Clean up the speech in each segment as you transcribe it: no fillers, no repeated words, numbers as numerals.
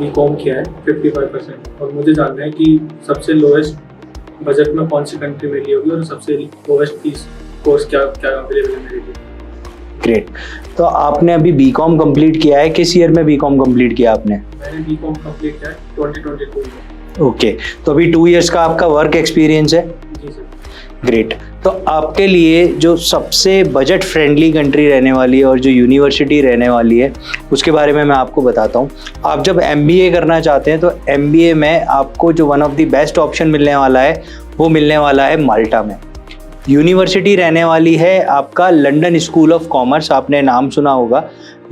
BCom किया है 55%। और मुझे जानना है कि सबसे लोएस्ट बजट में कौन सी कंट्री मिली होगी और सबसे लोएस्ट फीस कोर्स क्या क्या अवेलेबल है मेरे लिए। ग्रेट। तो आपने अभी बीकॉम कंप्लीट किया है, किस ईयर में बीकॉम कंप्लीट किया आपने? मैंने बीकॉम कंप्लीट किया है 2022 में। ओके, तो अभी 2 इयर्स का आपका वर्क एक्सपीरियंस है? जी सर। ग्रेट। तो आपके लिए जो सबसे बजट फ्रेंडली कंट्री रहने वाली है और जो यूनिवर्सिटी रहने वाली है उसके बारे में मैं आपको बताता हूँ। आप जब MBA करना चाहते हैं तो MBA में आपको जो one of the best option मिलने वाला है वो मिलने वाला है माल्टा में। यूनिवर्सिटी रहने वाली है आपका लंदन स्कूल ऑफ कॉमर्स, आपने नाम सुना होगा।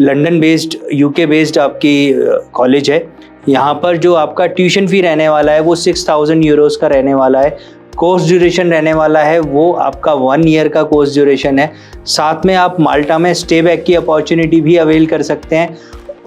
लंदन बेस्ड, UK बेस्ड आपकी कॉलेज है। यहाँ पर जो आपका ट्यूशन फ़ी रहने वाला है वो 6000 यूरोज़ का रहने वाला है। कोर्स ड्यूरेशन रहने वाला है वो आपका 1 ईयर का कोर्स ड्यूरेशन है। साथ में आप माल्टा में स्टे बैक की अपॉर्चुनिटी भी अवेल कर सकते हैं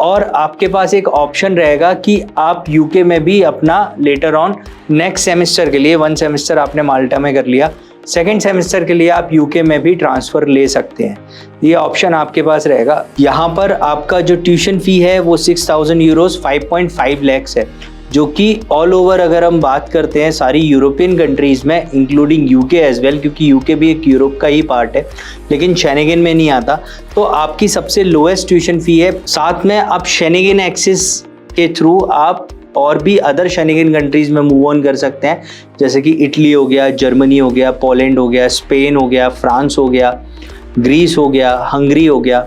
और आपके पास एक ऑप्शन रहेगा कि आप UK में भी अपना लेटर ऑन नेक्स्ट सेमेस्टर के लिए, 1 सेमेस्टर आपने माल्टा में कर लिया, सेकेंड सेमेस्टर के लिए आप UK में भी ट्रांसफ़र ले सकते हैं। ये ऑप्शन आपके पास रहेगा। यहाँ पर आपका जो ट्यूशन फ़ी है वो 6000 यूरोज़ 5.5 लैक्स है, जो कि ऑल ओवर अगर हम बात करते हैं सारी यूरोपियन कंट्रीज़ में इंक्लूडिंग UK एज वेल, क्योंकि UK भी एक यूरोप का ही पार्ट है लेकिन शेनेगन में नहीं आता, तो आपकी सबसे लोएस्ट ट्यूशन फ़ी है। साथ में आप शेनेगन एक्सेस के थ्रू आप और भी अदर शेनेगन कंट्रीज़ में मूव ऑन कर सकते हैं, जैसे कि इटली हो गया, जर्मनी हो गया, पोलैंड हो गया, स्पेन हो गया, फ्रांस हो गया, ग्रीस हो गया, हंगरी हो गया।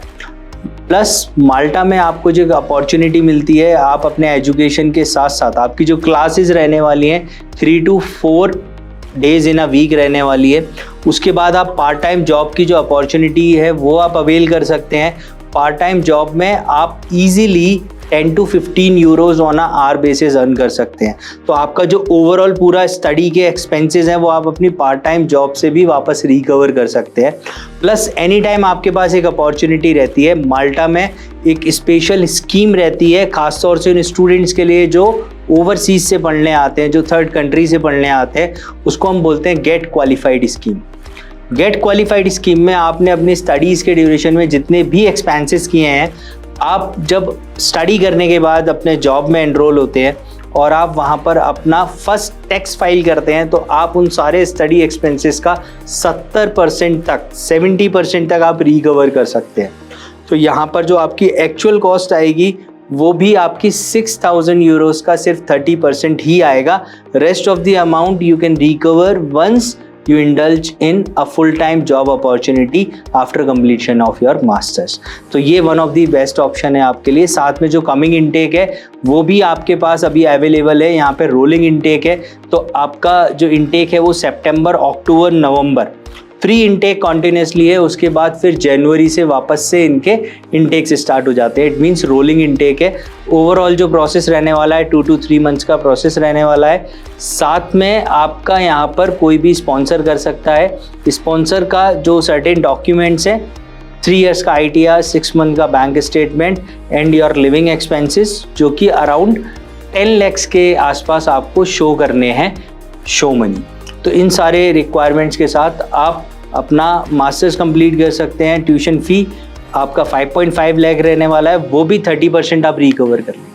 प्लस माल्टा में आपको जो अपॉर्चुनिटी मिलती है, आप अपने एजुकेशन के साथ साथ आपकी जो क्लासेस रहने वाली हैं 3 to 4 days in a week रहने वाली है। उसके बाद आप पार्ट टाइम जॉब की जो अपॉर्चुनिटी है वो आप अवेल कर सकते हैं। पार्ट टाइम जॉब में आप easily 10 to 15 euros on hour basis earn कर सकते हैं। तो आपका जो ओवरऑल पूरा स्टडी के एक्सपेंसेस हैं वो आप अपनी पार्ट टाइम जॉब से भी वापस रिकवर कर सकते हैं। प्लस एनी टाइम आपके पास एक अपॉर्चुनिटी रहती है। माल्टा में एक स्पेशल स्कीम रहती है खासतौर से उन स्टूडेंट्स के लिए जो ओवरसीज से पढ़ने आते हैं, जो थर्ड कंट्री से पढ़ने आते हैं, उसको हम बोलते हैं GATE qualified scheme. GATE qualified scheme में आपने अपनी स्टडीज़ के ड्यूरेशन में जितने भी एक्सपेंसेस किए हैं, आप जब स्टडी करने के बाद अपने जॉब में एनरोल होते हैं और आप वहाँ पर अपना फर्स्ट टैक्स फाइल करते हैं तो आप उन सारे स्टडी एक्सपेंसेस का 70% तक 70% तक आप रिकवर कर सकते हैं। तो यहाँ पर जो आपकी एक्चुअल कॉस्ट आएगी वो भी आपकी 6000 यूरोज़ का सिर्फ 30% ही आएगा। Rest of the amount you can recover once you indulge in a full-time job opportunity after completion of your masters। तो ये one of the best option है आपके लिए। साथ में जो coming intake है वो भी आपके पास अभी अवेलेबल है। यहाँ पे rolling intake है, तो आपका जो intake है वो सितंबर, अक्टूबर, नवंबर फ्री इनटेक कॉन्टिन्यूसली है। उसके बाद फिर जनवरी से वापस से इनके इनटेक्स स्टार्ट हो जाते हैं। इट मीन्स रोलिंग इनटेक है। ओवरऑल जो प्रोसेस रहने वाला है 2 to 3 मंथ्स का प्रोसेस रहने वाला है। साथ में आपका यहाँ पर कोई भी स्पॉन्सर कर सकता है। स्पॉन्सर का जो सर्टेन डॉक्यूमेंट्स हैं, 3 इयर्स का ITR, 6 मंथ का bank statement and your living expenses, जो कि अराउंड 10 lakhs के आसपास आपको शो करने हैं शो मनी। तो इन सारे रिक्वायरमेंट्स के साथ आप अपना मास्टर्स कंप्लीट कर सकते हैं। ट्यूशन फ़ी आपका 5.5 लाख रहने वाला है, वो भी 30% आप रिकवर कर लेंगे।